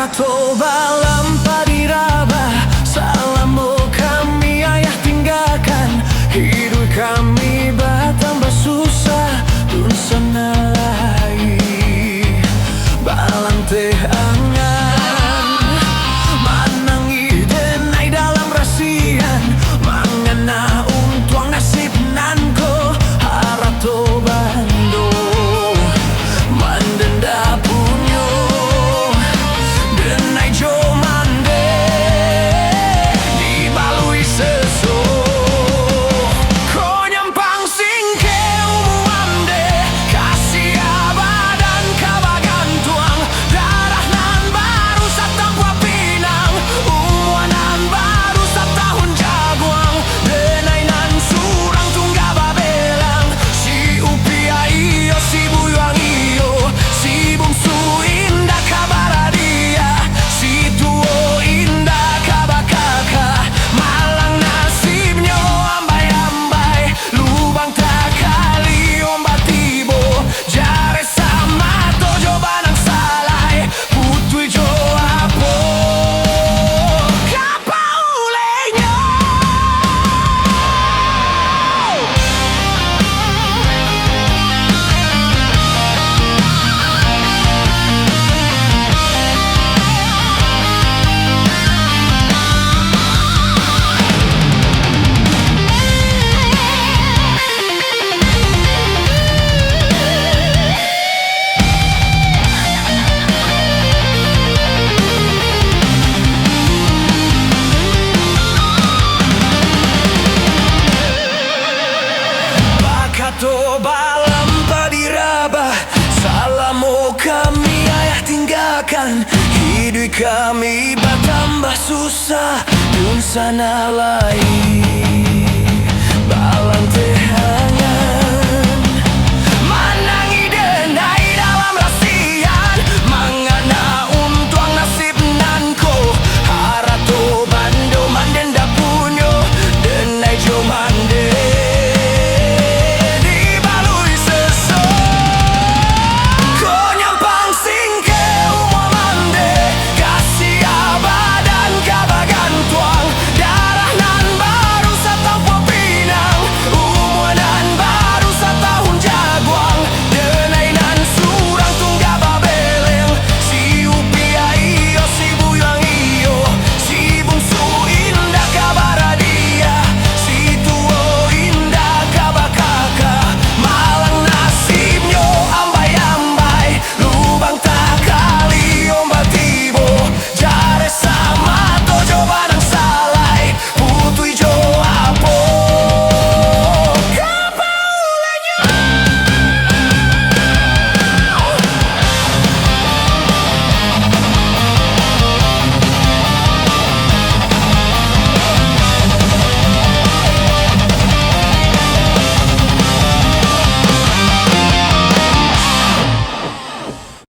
Bakato balam padiraba, salamu kami ayah tinggalkan. Hidup kami bertambah susah, dun sana lai balang teh angan. Manangi denai dalam rasian, mangana untuang nasib nanko harap to bando mandenda punyo denai jo mande dibalui seso konyampang singke umuamde kasih abadan kabagan tuang darah nan baru satangkwa pinang umuanan baru satahun jaguang denai nan surang tungga babelang si upia iyo si buyang iyo si bungsu indah kabaradia si tuo indah kabakaka malang nasibnya ambai-ambai lubang tak kali ombat tibo jare sama tojo banang salai putui jo apo kapaulenya. Bakato balam padiraba, salamu kami ayah tinggalkan. Hidup kami bertambah susah, dun sana lain